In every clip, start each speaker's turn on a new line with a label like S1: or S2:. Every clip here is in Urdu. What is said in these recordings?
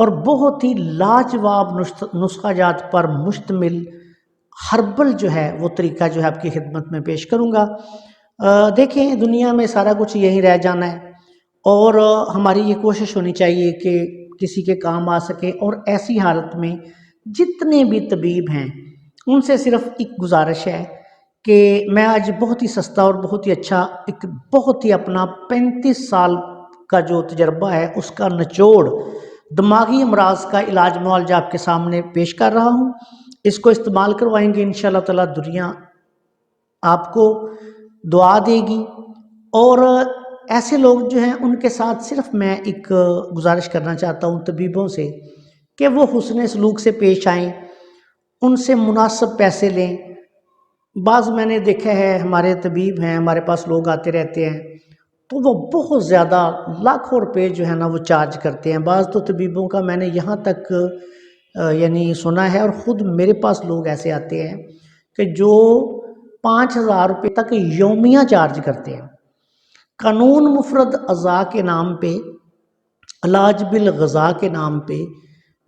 S1: اور بہت ہی لاجواب نسخہ جات پر مشتمل ہربل جو ہے وہ طریقہ جو ہے آپ کی خدمت میں پیش کروں گا۔ دیکھیں دنیا میں سارا کچھ یہی رہ جانا ہے، اور ہماری یہ کوشش ہونی چاہیے کہ کسی کے کام آ سکے، اور ایسی حالت میں جتنے بھی طبیب ہیں ان سے صرف ایک گزارش ہے کہ میں آج بہت ہی سستا اور بہت ہی اچھا ایک بہت ہی اپنا 35 سال کا جو تجربہ ہے اس کا نچوڑ دماغی امراض کا علاج معالجہ آپ کے سامنے پیش کر رہا ہوں۔ اس کو استعمال کروائیں گے انشاءاللہ تعالی دنیا آپ کو دعا دے گی۔ اور ایسے لوگ جو ہیں ان کے ساتھ صرف میں ایک گزارش کرنا چاہتا ہوں طبیبوں سے کہ وہ حسن سلوک سے پیش آئیں، ان سے مناسب پیسے لیں۔ بعض میں نے دیکھا ہے ہمارے طبیب ہیں، ہمارے پاس لوگ آتے رہتے ہیں تو وہ بہت زیادہ لاکھوں روپے جو ہے نا وہ چارج کرتے ہیں۔ بعض تو طبیبوں کا میں نے یہاں تک یعنی سنا ہے، اور خود میرے پاس لوگ ایسے آتے ہیں کہ جو 5,000 روپے تک یومیہ چارج کرتے ہیں۔ قانون مفرد اعضاء کے نام پہ، علاج بالغذا کے نام پہ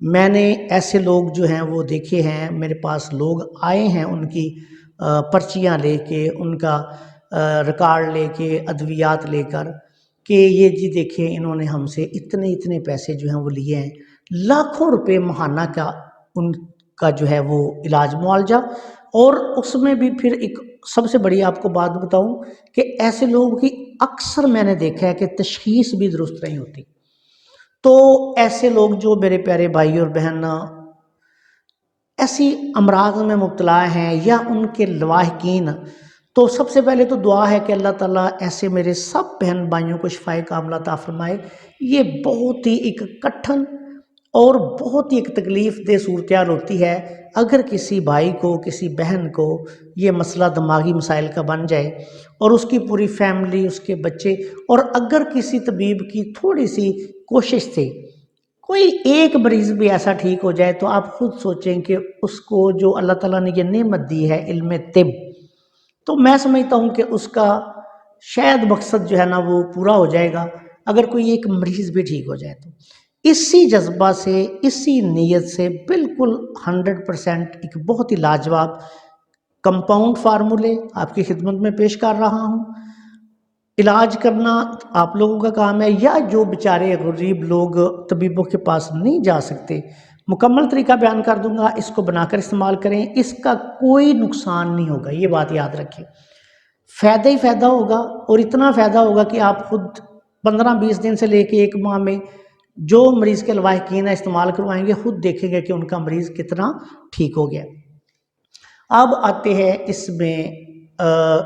S1: میں نے ایسے لوگ جو ہیں وہ دیکھے ہیں، میرے پاس لوگ آئے ہیں ان کی پرچیاں لے کے، ان کا ریکارڈ لے کے، ادویات لے کر، کہ یہ جی دیکھیں انہوں نے ہم سے اتنے پیسے جو ہیں وہ لیے ہیں، لاکھوں روپے ماہانہ کا ان کا جو ہے وہ علاج معالجہ۔ اور اس میں بھی پھر ایک سب سے بڑی آپ کو بات بتاؤں کہ ایسے لوگوں کی اکثر میں نے دیکھا ہے کہ تشخیص بھی درست نہیں ہوتی۔ تو ایسے لوگ جو میرے پیارے بھائی اور بہن ایسی امراض میں مبتلا ہیں یا ان کے لواحقین، تو سب سے پہلے تو دعا ہے کہ اللہ تعالیٰ ایسے میرے سب بہن بھائیوں کو شفائے کاملہ عطا فرمائے۔ یہ بہت ہی ایک کٹھن اور بہت ہی ایک تکلیف دہ صورتحال ہوتی ہے اگر کسی بھائی کو، کسی بہن کو یہ مسئلہ دماغی مسائل کا بن جائے، اور اس کی پوری فیملی، اس کے بچے، اور اگر کسی طبیب کی تھوڑی سی کوشش سے کوئی ایک مریض بھی ایسا ٹھیک ہو جائے تو آپ خود سوچیں کہ اس کو جو اللہ تعالیٰ نے یہ نعمت دی ہے علم طب، تو میں سمجھتا ہوں کہ اس کا شاید مقصد جو ہے نا وہ پورا ہو جائے گا اگر کوئی ایک مریض بھی ٹھیک ہو جائے۔ تو اسی جذبہ سے، اسی نیت سے بالکل 100% ایک بہت ہی لاجواب کمپاؤنڈ فارمولے آپ کی خدمت میں پیش کر رہا ہوں۔ علاج کرنا آپ لوگوں کا کام ہے، یا جو بیچارے غریب لوگ طبیبوں کے پاس نہیں جا سکتے، مکمل طریقہ بیان کر دوں گا، اس کو بنا کر استعمال کریں، اس کا کوئی نقصان نہیں ہوگا، یہ بات یاد رکھیں، فائدہ ہی فائدہ ہوگا، اور اتنا فائدہ ہوگا کہ آپ خود 15-20 دن سے لے کے 1 ماہ میں جو مریض کے لواحقین ہیں استعمال کروائیں گے، خود دیکھیں گے کہ ان کا مریض کتنا ٹھیک ہو گیا۔ اب آتے ہیں اس میں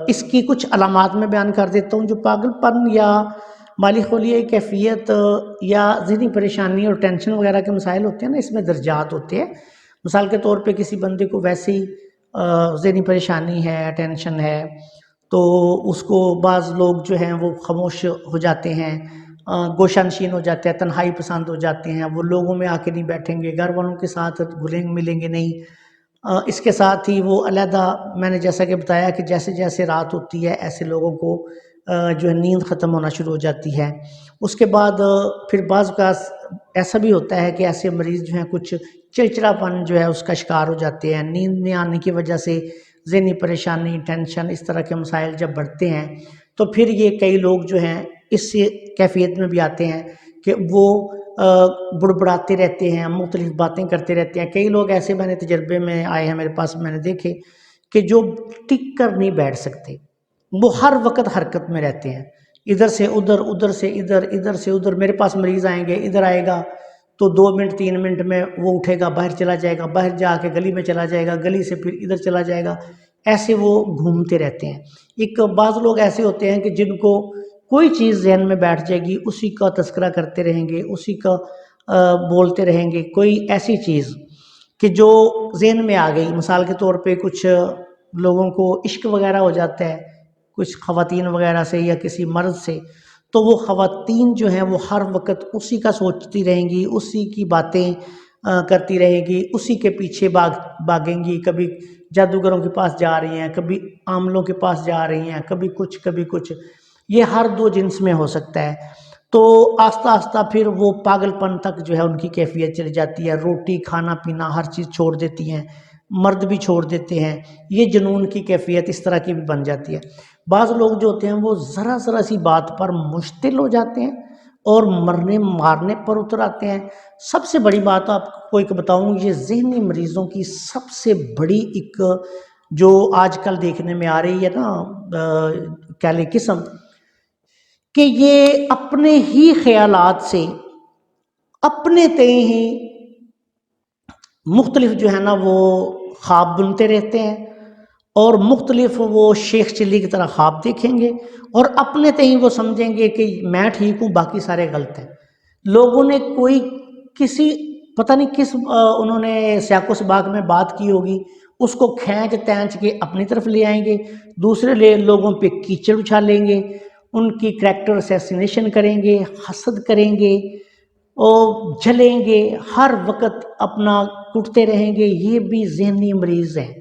S1: اس کی کچھ علامات میں بیان کر دیتا ہوں۔ جو پاگل پن یا مالی خلیہ کیفیت یا ذہنی پریشانی اور ٹینشن وغیرہ کے مسائل ہوتے ہیں نا، اس میں درجات ہوتے ہیں۔ مثال کے طور پہ کسی بندے کو ویسے ہی ذہنی پریشانی ہے، ٹینشن ہے، تو اس کو بعض لوگ جو ہیں وہ خاموش ہو جاتے ہیں، گوشہ نشین ہو جاتے ہیں، تنہائی پسند ہو جاتے ہیں، وہ لوگوں میں آ کے نہیں بیٹھیں گے، گھر والوں کے ساتھ گھلیں ملیں گے نہیں۔ اس کے ساتھ ہی وہ علیحدہ، میں نے جیسا کہ بتایا کہ جیسے جیسے رات ہوتی ہے ایسے لوگوں کو جو ہے نیند ختم ہونا شروع ہو جاتی ہے۔ اس کے بعد پھر بعض کا ایسا بھی ہوتا ہے کہ ایسے مریض جو ہیں کچھ چڑچڑاپن جو ہے اس کا شکار ہو جاتے ہیں، نیند نہیں آنے کی وجہ سے ذہنی پریشانی، ٹینشن، اس طرح کے مسائل جب بڑھتے ہیں تو پھر یہ کئی لوگ جو ہیں اس سے کیفیت میں بھی آتے ہیں کہ وہ بڑبڑاتے رہتے ہیں، مختلف باتیں کرتے رہتے ہیں۔ کئی لوگ ایسے میں نے تجربے میں آئے ہیں میرے پاس، میں نے دیکھے کہ جو ٹک کر نہیں بیٹھ سکتے، وہ ہر وقت حرکت میں رہتے ہیں، ادھر سے ادھر، ادھر سے ادھر، ادھر سے ادھر۔ میرے پاس مریض آئیں گے، ادھر آئے گا تو 2 منٹ 3 منٹ میں وہ اٹھے گا، باہر چلا جائے گا، باہر جا کے گلی میں چلا جائے گا، گلی سے پھر ادھر چلا جائے گا، ایسے وہ گھومتے رہتے ہیں۔ ایک بعض لوگ ایسے ہوتے ہیں کہ جن کو کوئی چیز ذہن میں بیٹھ جائے گی، اسی کا تذکرہ کرتے رہیں گے، اسی کا بولتے رہیں گے، کوئی ایسی چیز کہ جو ذہن میں آ گئی۔ مثال کے طور پہ کچھ لوگوں کو عشق وغیرہ ہو جاتا ہے کچھ خواتین وغیرہ سے یا کسی مرد سے، تو وہ خواتین جو ہیں وہ ہر وقت اسی کا سوچتی رہیں گی، اسی کی باتیں کرتی رہیں گی، اسی کے پیچھے بھاگیں گی، کبھی جادوگروں کے پاس جا رہی ہیں، کبھی عاملوں کے پاس جا رہی ہیں، کبھی کچھ کبھی کچھ۔ یہ ہر 2 جنس میں ہو سکتا ہے۔ تو آہستہ آہستہ پھر وہ پاگل پن تک جو ہے ان کی کیفیت چلی جاتی ہے، روٹی کھانا پینا ہر چیز چھوڑ دیتی ہیں، مرد بھی چھوڑ دیتے ہیں، یہ جنون کی کیفیت اس طرح کی بھی بن جاتی ہے۔ بعض لوگ جو ہوتے ہیں وہ ذرا ذرا سی بات پر مشتعل ہو جاتے ہیں اور مرنے مارنے پر اتر آتے ہیں۔ سب سے بڑی بات آپ کو ایک بتاؤں، یہ ذہنی مریضوں کی سب سے بڑی ایک جو آج کل دیکھنے میں آ رہی ہے نا کیا لیں قسم، کہ یہ اپنے ہی خیالات سے اپنے تئیں ہی مختلف جو ہے نا وہ خواب بنتے رہتے ہیں، اور مختلف وہ شیخ چلی کی طرح خواب دیکھیں گے اور اپنے تئیں وہ سمجھیں گے کہ میں ٹھیک ہوں باقی سارے غلط ہیں۔ لوگوں نے کوئی کسی پتہ نہیں کس انہوں نے سیاق و سباق میں بات کی ہوگی، اس کو کھینچ تینچ کے اپنی طرف لے آئیں گے، دوسرے لوگوں پہ کیچڑ اچھالیں گے، ان کی کریکٹر اسیسینیشن کریں گے، حسد کریں گے اور جلیں گے، ہر وقت اپنا کٹتے رہیں گے۔ یہ بھی ذہنی مریض ہیں۔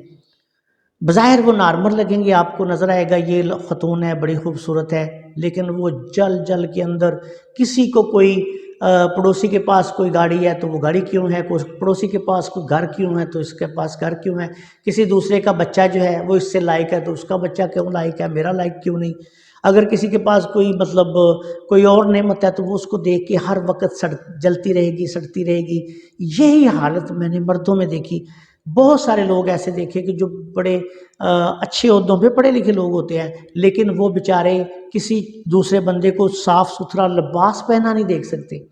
S1: بظاہر وہ نارمل لگیں گے، آپ کو نظر آئے گا یہ خاتون ہے بڑی خوبصورت ہے، لیکن وہ جل جل کے اندر کسی کو کوئی پڑوسی کے پاس کوئی گاڑی ہے تو وہ گاڑی کیوں ہے، کوئی پڑوسی کے پاس کوئی گھر کیوں ہے تو اس کے پاس گھر کیوں ہے، کسی دوسرے کا بچہ جو ہے وہ اس سے لائق ہے تو اس کا بچہ کیوں لائق ہے، میرا لائق کیوں نہیں۔ اگر کسی کے پاس کوئی مطلب کوئی اور نعمت ہے تو وہ اس کو دیکھ کے ہر وقت جلتی رہے گی، سڑتی رہے گی۔ یہی حالت میں نے مردوں میں دیکھی۔ بہت سارے لوگ ایسے دیکھے کہ جو بڑے اچھے عہدوں پہ پڑھے لکھے لوگ ہوتے ہیں، لیکن وہ بیچارے کسی دوسرے بندے کو صاف ستھرا لباس پہنا نہیں دیکھ سکتے۔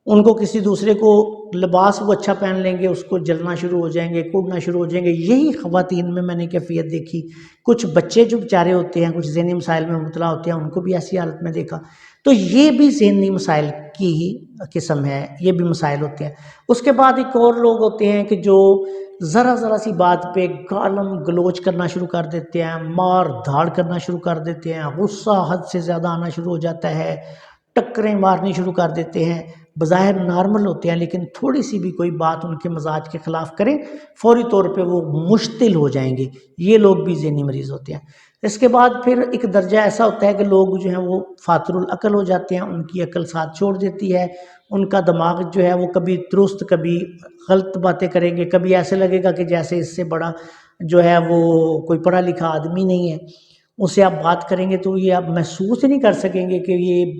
S1: ان کو کسی دوسرے کو لباس وہ اچھا پہن لیں گے، اس کو جلنا شروع ہو جائیں گے، کوڑنا شروع ہو جائیں گے۔ یہی خواتین میں نے کیفیت دیکھی۔ کچھ بچے جو بیچارے ہوتے ہیں، کچھ ذہنی مسائل میں مبتلا ہوتے ہیں، ان کو بھی ایسی حالت میں دیکھا۔ تو یہ بھی ذہنی مسائل کی ہی قسم ہے، یہ بھی مسائل ہوتے ہیں۔ اس کے بعد ایک اور لوگ ہوتے ہیں کہ جو ذرا ذرا سی بات پہ گالم گلوچ کرنا شروع کر دیتے ہیں، مار دھاڑ کرنا شروع کر دیتے ہیں، غصہ حد سے زیادہ آنا شروع ہو جاتا ہے، ٹکریں مارنی شروع کر دیتے ہیں۔ بظاہر نارمل ہوتے ہیں لیکن تھوڑی سی بھی کوئی بات ان کے مزاج کے خلاف کریں فوری طور پہ وہ مشتعل ہو جائیں گے۔ یہ لوگ بھی ذہنی مریض ہوتے ہیں۔ اس کے بعد پھر ایک درجہ ایسا ہوتا ہے کہ لوگ جو ہیں وہ فاتر العقل ہو جاتے ہیں، ان کی عقل ساتھ چھوڑ دیتی ہے، ان کا دماغ جو ہے وہ کبھی درست کبھی غلط باتیں کریں گے، کبھی ایسے لگے گا کہ جیسے اس سے بڑا جو ہے وہ کوئی پڑھا لکھا آدمی نہیں ہے، اس سے آپ بات کریں گے تو یہ آپ محسوس ہی نہیں کر سکیں گے کہ یہ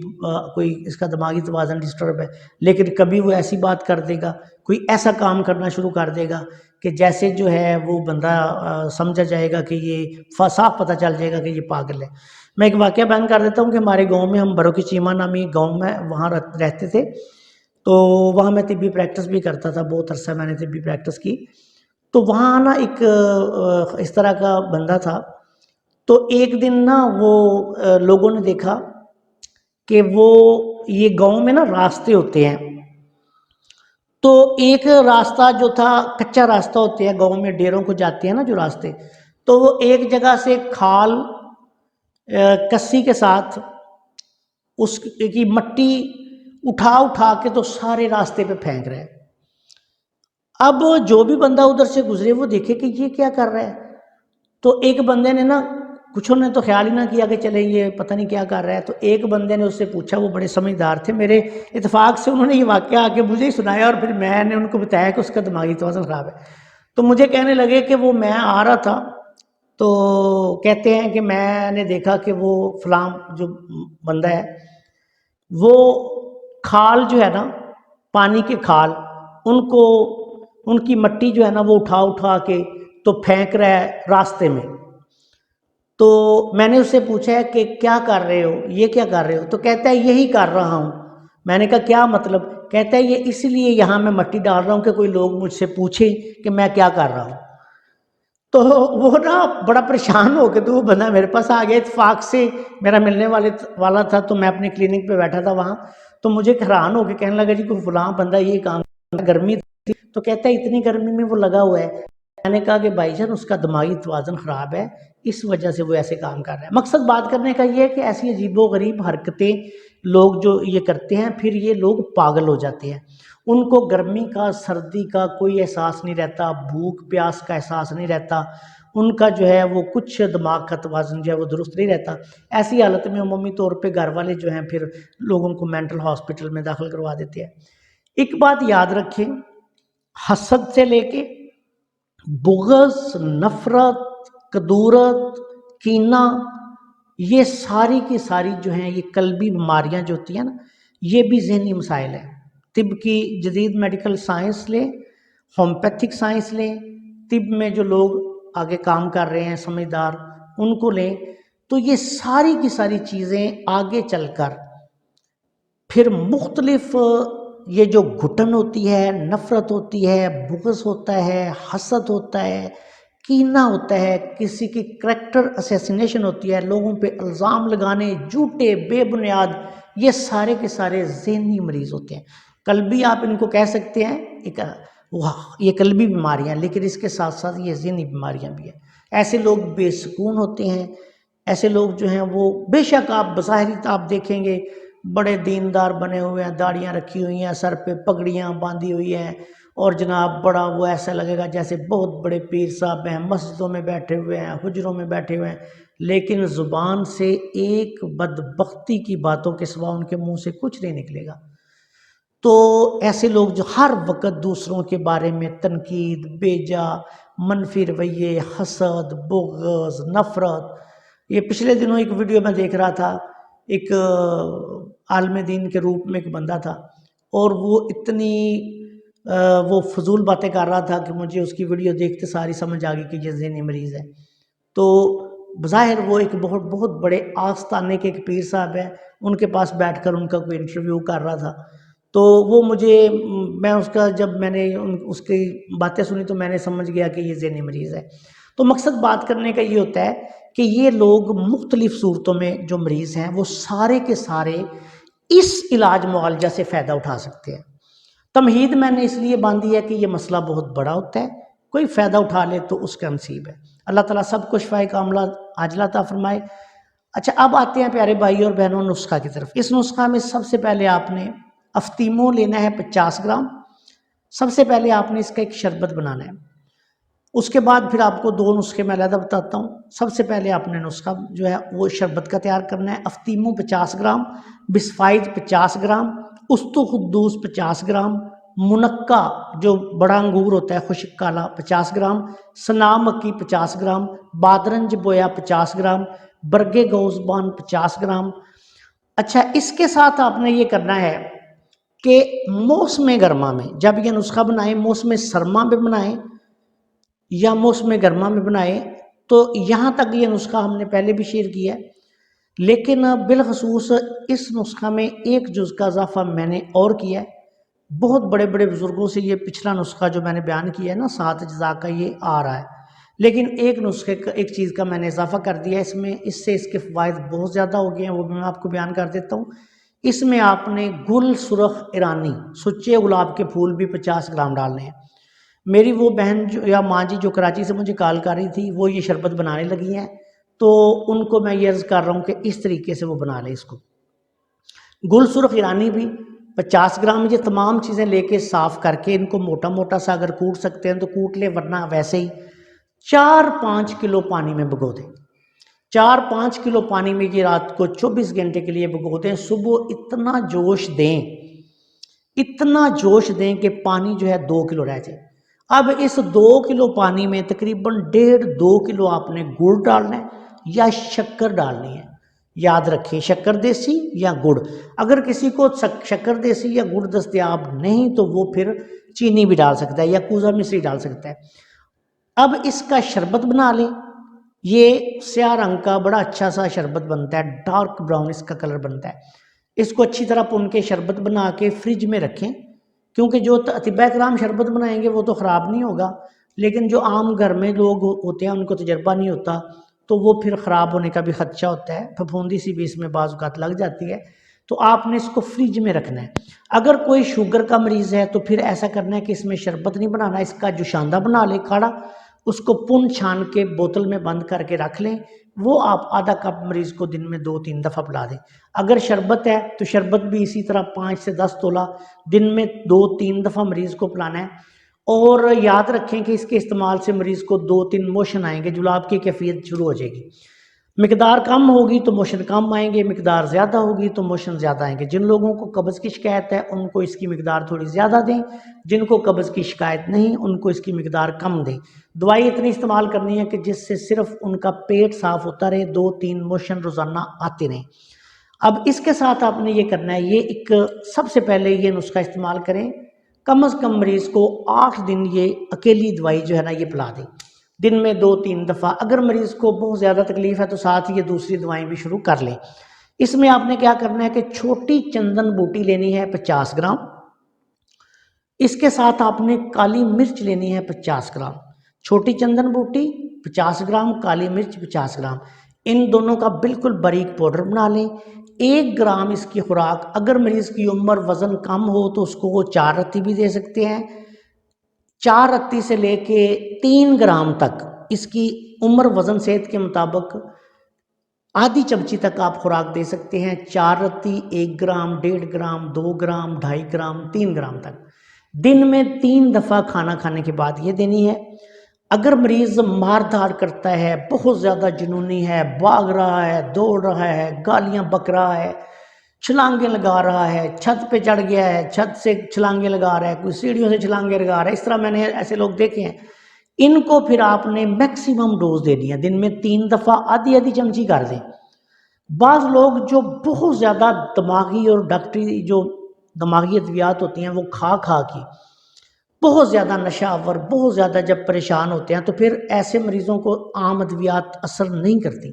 S1: کوئی اس کا دماغی توازن ڈسٹرب ہے، لیکن کبھی وہ ایسی بات کر دے گا، کوئی ایسا کام کرنا شروع کر دے گا کہ جیسے جو ہے وہ بندہ سمجھا جائے گا کہ یہ صاف پتہ چل جائے گا کہ یہ پاگل ہے۔ میں ایک واقعہ بیان کر دیتا ہوں کہ ہمارے گاؤں میں، ہم برو کی چیمہ نامی گاؤں میں وہاں رہتے تھے، تو وہاں میں طبی پریکٹس بھی کرتا تھا، بہت عرصہ میں نے طبی پریکٹس کی۔ تو وہاں نا ایک اس طرح کا بندہ تھا، تو ایک دن نا وہ لوگوں نے دیکھا کہ وہ یہ گاؤں میں نا راستے ہوتے ہیں، تو ایک راستہ جو تھا کچا راستہ ہوتے ہیں گاؤں میں، ڈیروں کو جاتے ہیں نا جو راستے، تو وہ ایک جگہ سے کھال کسی کے ساتھ اس کی مٹی اٹھا کے تو سارے راستے پہ پھینک رہے ہیں۔ اب جو بھی بندہ ادھر سے گزرے وہ دیکھے کہ یہ کیا کر رہا ہے، تو ایک بندے نے نا، کچھوں نے تو خیال ہی نہ کیا کہ چلے یہ پتہ نہیں کیا کر رہا ہے، تو ایک بندے نے اس سے پوچھا، وہ بڑے سمجھدار تھے، میرے اتفاق سے انہوں نے یہ واقعہ آ کے مجھے ہی سنایا اور پھر میں نے ان کو بتایا کہ اس کا دماغی توازن خراب ہے۔ تو مجھے کہنے لگے کہ وہ میں آ رہا تھا تو کہتے ہیں کہ میں نے دیکھا کہ وہ فلاں جو بندہ ہے وہ کھال جو ہے نا، پانی کے کھال، ان کی مٹی جو ہے نا وہ اٹھا کے تو پھینک رہا ہے راستے میں۔ تو میں نے اس سے پوچھا ہے کہ کیا کر رہے ہو، یہ کیا کر رہے ہو، تو کہتا ہے یہی کر رہا ہوں۔ میں نے کہا کیا مطلب؟ کہتا ہے یہ اس لیے یہاں میں مٹی ڈال رہا ہوں کہ کوئی لوگ مجھ سے پوچھیں کہ میں کیا کر رہا ہوں۔ تو وہ نا بڑا پریشان ہو کے تو وہ بندہ میرے پاس آ گیا، اتفاق سے میرا ملنے والا تھا، تو میں اپنی کلینک پہ بیٹھا تھا وہاں، تو مجھے حیران ہو کے کہنے لگا جی کوئی فلاں بندہ یہ کام، گرمی تھی تو کہتا ہے اتنی گرمی میں وہ لگا ہوا ہے۔ میں نے کہا کہ بھائی جان اس کا دماغی توازن خراب ہے، اس وجہ سے وہ ایسے کام کر رہا ہے۔ مقصد بات کرنے کا یہ ہے کہ ایسی عجیب و غریب حرکتیں لوگ جو یہ کرتے ہیں، پھر یہ لوگ پاگل ہو جاتے ہیں، ان کو گرمی کا سردی کا کوئی احساس نہیں رہتا، بھوک پیاس کا احساس نہیں رہتا، ان کا جو ہے وہ کچھ دماغ کا توازن جو ہے وہ درست نہیں رہتا. ایسی حالت میں عمومی طور پہ گھر والے جو ہیں پھر لوگوں کو مینٹل ہاسپٹل میں داخل کروا دیتے ہیں. ایک بات یاد رکھیں، حسد سے لے کے بغض، نفرت، کدورت، کینہ، یہ ساری کی ساری جو ہیں یہ قلبی بیماریاں جو ہوتی ہیں نا، یہ بھی ذہنی مسائل ہیں. طب کی جدید میڈیکل سائنس لیں، ہومیوپیتھک سائنس لیں، طب میں جو لوگ آگے کام کر رہے ہیں سمجھدار، ان کو لیں، تو یہ ساری کی ساری چیزیں آگے چل کر پھر مختلف یہ جو گھٹن ہوتی ہے، نفرت ہوتی ہے، بغض ہوتا ہے، حسد ہوتا ہے، کینہ ہوتا ہے، کسی کی کریکٹر اسیسینیشن ہوتی ہے، لوگوں پہ الزام لگانے جھوٹے بے بنیاد، یہ سارے کے سارے ذہنی مریض ہوتے ہیں. قلبی آپ ان کو کہہ سکتے ہیں، یہ قلبی بیماریاں، لیکن اس کے ساتھ ساتھ یہ ذہنی بیماریاں بھی ہیں. ایسے لوگ بے سکون ہوتے ہیں. ایسے لوگ جو ہیں وہ بے شک آپ بظاہر آپ دیکھیں گے بڑے دیندار بنے ہوئے ہیں، داڑیاں رکھی ہوئی ہیں، سر پہ پگڑیاں باندھی ہوئی ہیں، اور جناب بڑا وہ ایسا لگے گا جیسے بہت بڑے پیر صاحب ہیں، مسجدوں میں بیٹھے ہوئے ہیں، حجروں میں بیٹھے ہوئے ہیں، لیکن زبان سے ایک بدبختی کی باتوں کے سوا ان کے منہ سے کچھ نہیں نکلے گا. تو ایسے لوگ جو ہر وقت دوسروں کے بارے میں تنقید، بیجا، منفی رویے، حسد، بغض، نفرت. یہ پچھلے دنوں ایک ویڈیو میں دیکھ رہا تھا، ایک عالم دین کے روپ میں ایک بندہ تھا، اور وہ اتنی وہ فضول باتیں کر رہا تھا کہ مجھے اس کی ویڈیو دیکھتے ساری سمجھ آ گئی کہ یہ ذہنی مریض ہے. تو بظاہر وہ ایک بہت بہت بڑے آستانے کے ایک پیر صاحب ہیں، ان کے پاس بیٹھ کر ان کا کوئی انٹرویو کر رہا تھا. تو وہ میں اس کا جب میں نے اس کی باتیں سنی تو میں نے سمجھ گیا کہ یہ ذہنی مریض ہے. تو مقصد بات کرنے کا یہ ہوتا ہے کہ یہ لوگ مختلف صورتوں میں جو مریض ہیں وہ سارے کے سارے اس علاج معالجہ سے فائدہ اٹھا سکتے ہیں. تمہید میں نے اس لیے باندھی ہے کہ یہ مسئلہ بہت بڑا ہوتا ہے، کوئی فائدہ اٹھا لے تو اس کا نصیب ہے. اللہ تعالیٰ سب کو شفائے کاملہ عاجلہ عطا فرمائے. اچھا، اب آتے ہیں پیارے بھائی اور بہنوں نسخہ کی طرف. اس نسخہ میں سب سے پہلے آپ نے افطیمو لینا ہے 50 گرام. سب سے پہلے آپ نے اس کا ایک شربت بنانا ہے. اس کے بعد پھر آپ کو 2 نسخے میں علیحدہ بتاتا ہوں. سب سے پہلے آپ نے نسخہ جو ہے وہ شربت کا تیار کرنا ہے. افطیمو 50 گرام، بسفائد 50 گرام، استو خدوس 50 گرام، منقع جو بڑا انگور ہوتا ہے خشک کالا 50 گرام، سنا مکی 50 گرام، بادرنج بویا 50 گرام، برگے گوزبان 50 گرام. اچھا، اس کے ساتھ آپ نے یہ کرنا ہے کہ موسم گرما میں جب یہ نسخہ بنائیں، موسم سرما میں بنائیں یا موسم گرما میں بنائیں. تو یہاں تک یہ نسخہ ہم نے پہلے بھی شیئر کیا ہے، لیکن بالخصوص اس نسخہ میں ایک جز کا اضافہ میں نے اور کیا ہے. بہت بڑے بڑے بزرگوں سے یہ پچھلا نسخہ جو میں نے بیان کیا ہے نا 7 اجزاء کا، یہ آ رہا ہے، لیکن ایک نسخے کا ایک چیز کا میں نے اضافہ کر دیا ہے اس میں. اس سے اس کے فوائد بہت زیادہ ہو گئے ہیں، وہ بھی میں آپ کو بیان کر دیتا ہوں. اس میں آپ نے گل سرخ ایرانی سچے گلاب کے پھول بھی 50 گرام ڈالنے ہیں. میری وہ بہن یا ماں جی جو کراچی سے مجھے کال کر رہی تھی، وہ یہ شربت بنانے لگی ہیں، تو ان کو میں یہ عرض کر رہا ہوں کہ اس طریقے سے وہ بنا لیں اس کو. گل سرخ ایرانی بھی 50 گرام. یہ تمام چیزیں لے کے صاف کر کے ان کو موٹا موٹا سا اگر کوٹ سکتے ہیں تو کوٹ لیں، ورنہ ویسے ہی 4-5 کلو پانی میں بھگو دیں. 4-5 کلو پانی میں یہ رات کو 24 گھنٹے کے لیے بھگو دیں. صبح اتنا جوش دیں کہ پانی جو ہے 2 کلو رہ جائے. اب اس 2 کلو پانی میں تقریباً 1.5-2 کلو آپ نے گڑ ڈالنا ہے یا شکر ڈالنی ہے. یاد رکھیں، شکر دیسی یا گڑ. اگر کسی کو شکر دیسی یا گڑ دستیاب نہیں تو وہ پھر چینی بھی ڈال سکتا ہے یا کوزہ مصری ڈال سکتا ہے. اب اس کا شربت بنا لیں. یہ سیاہ رنگ کا بڑا اچھا سا شربت بنتا ہے، ڈارک براؤن اس کا کلر بنتا ہے. اس کو اچھی طرح پن کے شربت بنا کے فریج میں رکھیں، کیونکہ جو اطباء کرام شربت بنائیں گے وہ تو خراب نہیں ہوگا، لیکن جو عام گھر میں لوگ ہوتے ہیں ان کو تجربہ نہیں ہوتا تو وہ پھر خراب ہونے کا بھی خدشہ ہوتا ہے، پھپھوندی سی بھی اس میں بعض اوقات لگ جاتی ہے. تو آپ نے اس کو فریج میں رکھنا ہے. اگر کوئی شوگر کا مریض ہے تو پھر ایسا کرنا ہے کہ اس میں شربت نہیں بنانا، اس کا جوشاندہ بنا لے کاڑھا، اس کو پن چھان کے بوتل میں بند کر کے رکھ لیں. وہ آپ آدھا کپ مریض کو دن میں 2-3 دفعہ پلا دیں. اگر شربت ہے تو شربت بھی اسی طرح 5 سے 10 تولہ دن میں 2-3 دفعہ مریض کو پلانا ہے. اور یاد رکھیں کہ اس کے استعمال سے مریض کو 2-3 موشن آئیں گے، جلاب کی کیفیت شروع ہو جائے گی۔ مقدار کم ہوگی تو موشن کم آئیں گے، مقدار زیادہ ہوگی تو موشن زیادہ آئیں گے۔ جن لوگوں کو قبض کی شکایت ہے ان کو اس کی مقدار تھوڑی زیادہ دیں، جن کو قبض کی شکایت نہیں ان کو اس کی مقدار کم دیں۔ دوائی اتنی استعمال کرنی ہے کہ جس سے صرف ان کا پیٹ صاف ہوتا رہے، 2-3 موشن روزانہ آتے رہیں۔ اب اس کے ساتھ آپ نے یہ کرنا ہے، یہ ایک سب سے پہلے یہ نسخہ استعمال کریں، کم از کم مریض کو 8 دن یہ اکیلی دوائی جو ہے نا یہ پلا دیں، دن میں 2-3 دفعہ۔ اگر مریض کو بہت زیادہ تکلیف ہے تو ساتھ یہ دوسری دوائیں بھی شروع کر لیں۔ اس میں آپ نے کیا کرنا ہے کہ چھوٹی چندن بوٹی لینی ہے 50 گرام، اس کے ساتھ آپ نے کالی مرچ لینی ہے 50 گرام، چھوٹی چندن بوٹی 50 گرام، کالی مرچ 50 گرام، ان دونوں کا بالکل باریک پاؤڈر بنا لیں۔ 1 گرام اس کی خوراک، اگر مریض کی عمر وزن کم ہو تو اس کو وہ 4 رتی بھی دے سکتے ہیں، 4 رتی سے لے کے 3 گرام تک اس کی عمر وزن صحت کے مطابق آدھی چمچی تک آپ خوراک دے سکتے ہیں۔ 4 رتی 1 gram, 1.5 gram, 2 gram, 2.5 gram, 3 gram تک دن میں 3 دفعہ کھانا کھانے کے بعد یہ دینی ہے۔ اگر مریض مار دھاڑ کرتا ہے، بہت زیادہ جنونی ہے، بھاگ رہا ہے، دوڑ رہا ہے، گالیاں بک رہا ہے، چھلانگیں لگا رہا ہے، چھت پہ چڑھ گیا ہے، چھت سے چھلانگیں لگا رہا ہے، کوئی سیڑھیوں سے چھلانگیں لگا رہا ہے، اس طرح میں نے ایسے لوگ دیکھے ہیں، ان کو پھر آپ نے میکسیمم ڈوز دینی ہے، دن میں 3 دفعہ آدھی چمچی کر دیں۔ بعض لوگ جو بہت زیادہ دماغی اور ڈاکٹری جو دماغی ادویات ہوتی ہیں وہ کھا کے بہت زیادہ نشہ آور، بہت زیادہ جب پریشان ہوتے ہیں تو پھر ایسے مریضوں کو عام ادویات اثر نہیں کرتی۔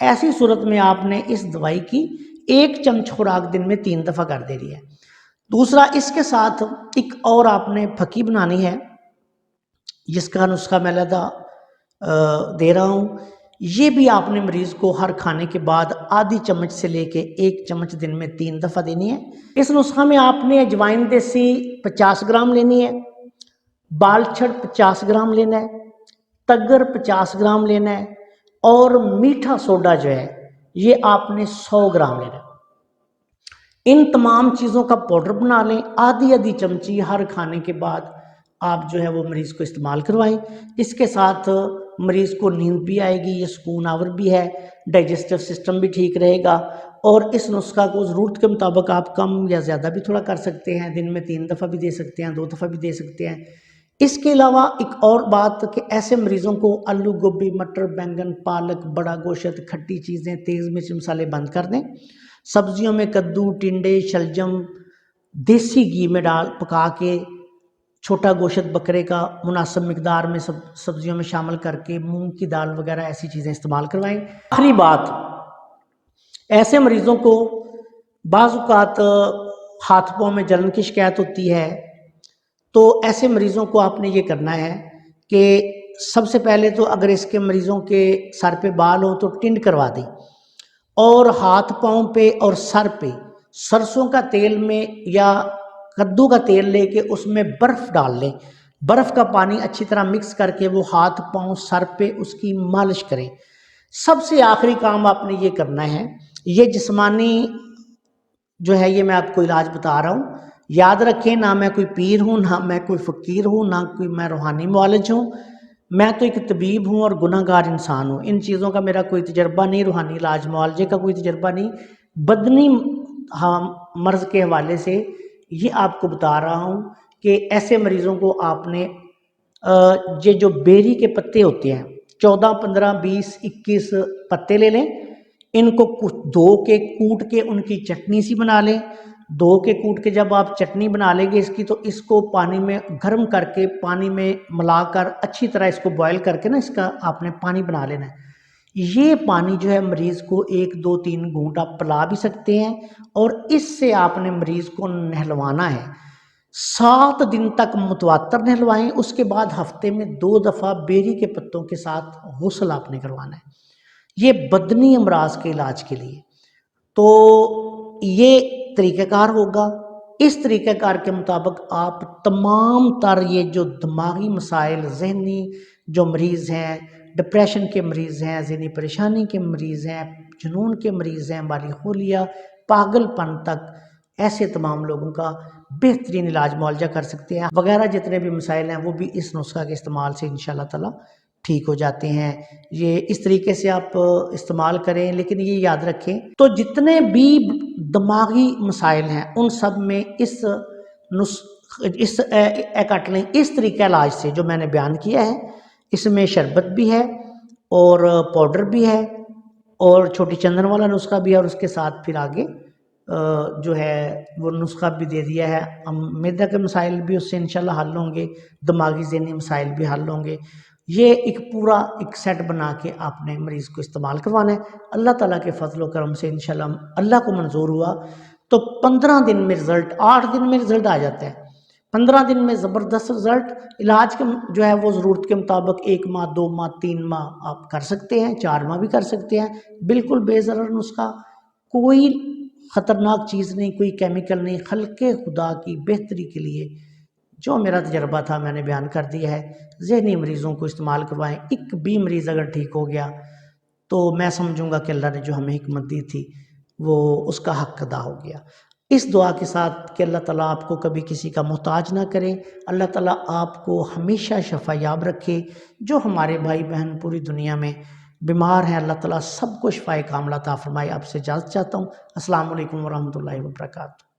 S1: ایسی صورت میں آپ نے اس دوائی کی 1 چمچ خوراک دن میں 3 دفعہ کر دینی ہے۔ دوسرا، اس کے ساتھ ایک اور آپ نے پھکی بنانی ہے، جس کا نسخہ میں علیحدہ دے رہا ہوں۔ یہ بھی آپ نے مریض کو ہر کھانے کے بعد آدھی چمچ سے لے کے 1 چمچ دن میں 3 دفعہ دینی ہے۔ اس نسخہ میں آپ نے اجوائن دیسی 50 گرام لینی ہے، بال چھڑ 50 گرام لینا ہے، تگر 50 گرام لینا ہے، اور میٹھا سوڈا جو ہے یہ آپ نے 100 گرام لینا ہے۔ ان تمام چیزوں کا پاؤڈر بنا لیں، آدھی چمچی ہر کھانے کے بعد آپ جو ہے وہ مریض کو استعمال کروائیں۔ اس کے ساتھ مریض کو نیند بھی آئے گی، یہ سکون آور بھی ہے، ڈائجسٹو سسٹم بھی ٹھیک رہے گا، اور اس نسخہ کو ضرورت کے مطابق آپ کم یا زیادہ بھی تھوڑا کر سکتے ہیں، دن میں 3 دفعہ بھی دے سکتے ہیں، 2 دفعہ بھی دے سکتے ہیں۔ اس کے علاوہ ایک اور بات کہ ایسے مریضوں کو آلو، گوبھی، مٹر، بینگن، پالک، بڑا گوشت، کھٹی چیزیں، تیز مرچ مسالے بند کر دیں۔ سبزیوں میں کدو، ٹنڈے، شلجم دیسی گھی میں ڈال پکا کے، چھوٹا گوشت بکرے کا مناسب مقدار میں سبزیوں میں شامل کر کے، مونگ کی دال وغیرہ ایسی چیزیں استعمال کروائیں۔ آخری بات، ایسے مریضوں کو بعض اوقات ہاتھ پاؤں میں جلن کی شکایت ہوتی ہے، تو ایسے مریضوں کو آپ نے یہ کرنا ہے کہ سب سے پہلے تو اگر اس کے مریضوں کے سر پہ بال ہوں تو ٹنڈ کروا دیں، اور ہاتھ پاؤں پہ اور سر پہ سرسوں کا تیل میں یا کدو کا تیل لے کے اس میں برف ڈال لیں، برف کا پانی اچھی طرح مکس کر کے وہ ہاتھ پاؤں سر پہ اس کی مالش کریں۔ سب سے آخری کام آپ نے یہ کرنا ہے، یہ جسمانی جو ہے یہ میں آپ کو علاج بتا رہا ہوں، یاد رکھیں، نہ میں کوئی پیر ہوں، نہ میں کوئی فقیر ہوں، نہ کوئی میں روحانی معالج ہوں، میں تو ایک طبیب ہوں اور گناہ گار انسان ہوں۔ ان چیزوں کا میرا کوئی تجربہ نہیں، روحانی علاج معالجے کا کوئی تجربہ نہیں، بدنی مرض کے حوالے سے یہ آپ کو بتا رہا ہوں کہ ایسے مریضوں کو آپ نے یہ جو بیری کے پتے ہوتے ہیں 14، 15، 20، 21 پتے لے لیں، ان کو دھو کے کوٹ کے ان کی چٹنی سی بنا لیں۔ دھو کے کوٹ کے جب آپ چٹنی بنا لیں گے اس کی، تو اس کو پانی میں گرم کر کے پانی میں ملا کر اچھی طرح اس کو بوائل کر کے نا اس کا آپ نے پانی بنا لینا ہے۔ یہ پانی جو ہے مریض کو 1، 2، 3 گھونٹ آپ پلا بھی سکتے ہیں، اور اس سے آپ نے مریض کو نہلوانا ہے 7 دن تک متواتر نہلوائیں۔ اس کے بعد ہفتے میں 2 دفعہ بیری کے پتوں کے ساتھ غسل آپ نے کروانا ہے، یہ بدنی امراض کے علاج کے لیے۔ تو یہ طریقہ کار ہوگا، اس طریقہ کار کے مطابق آپ تمام تر یہ جو دماغی مسائل، ذہنی جو مریض ہیں، ڈپریشن کے مریض ہیں، ذہنی پریشانی کے مریض ہیں، جنون کے مریض ہیں، مالی خولیا، پاگل پن تک، ایسے تمام لوگوں کا بہترین علاج معالجہ کر سکتے ہیں وغیرہ جتنے بھی مسائل ہیں وہ بھی اس نسخہ کے استعمال سے انشاءاللہ تعالی ٹھیک ہو جاتے ہیں۔ یہ اس طریقے سے آپ استعمال کریں، لیکن یہ یاد رکھیں تو جتنے بھی دماغی مسائل ہیں ان سب میں اس طریقہ علاج سے جو میں نے بیان کیا ہے، اس میں شربت بھی ہے اور پاؤڈر بھی ہے اور چھوٹی چندن والا نسخہ بھی ہے، اور اس کے ساتھ پھر آگے جو ہے وہ نسخہ بھی دے دیا ہے۔ معدہ کے مسائل بھی اس سے انشاءاللہ حل ہوں گے، دماغی ذہنی مسائل بھی حل ہوں گے۔ یہ ایک پورا ایک سیٹ بنا کے آپ نے مریض کو استعمال کروانا ہے۔ اللہ تعالیٰ کے فضل و کرم سے انشاءاللہ اللہ کو منظور ہوا تو 15 دن میں رزلٹ، 8 دن میں رزلٹ آ جاتا ہے، 15 دن میں زبردست رزلٹ۔ علاج کے جو ہے وہ ضرورت کے مطابق 1 ماہ 2 ماہ 3 ماہ آپ کر سکتے ہیں، 4 ماہ بھی کر سکتے ہیں، بالکل بے ضرر نسخہ، کوئی خطرناک چیز نہیں، کوئی کیمیکل نہیں، خلق خدا کی بہتری کے لیے جو میرا تجربہ تھا میں نے بیان کر دیا ہے۔ ذہنی مریضوں کو استعمال کروائیں، ایک بھی مریض اگر ٹھیک ہو گیا تو میں سمجھوں گا کہ اللہ نے جو ہمیں حکمت دی تھی وہ اس کا حق ادا ہو گیا۔ اس دعا کے ساتھ کہ اللہ تعالیٰ آپ کو کبھی کسی کا محتاج نہ کرے، اللہ تعالیٰ آپ کو ہمیشہ شفا یاب رکھے۔ جو ہمارے بھائی بہن پوری دنیا میں بیمار ہیں اللہ تعالیٰ سب کو شفائے کاملہ عطا فرمائے۔ آپ سے اجازت چاہتا ہوں۔ السلام علیکم ورحمۃ اللہ وبرکاتہ۔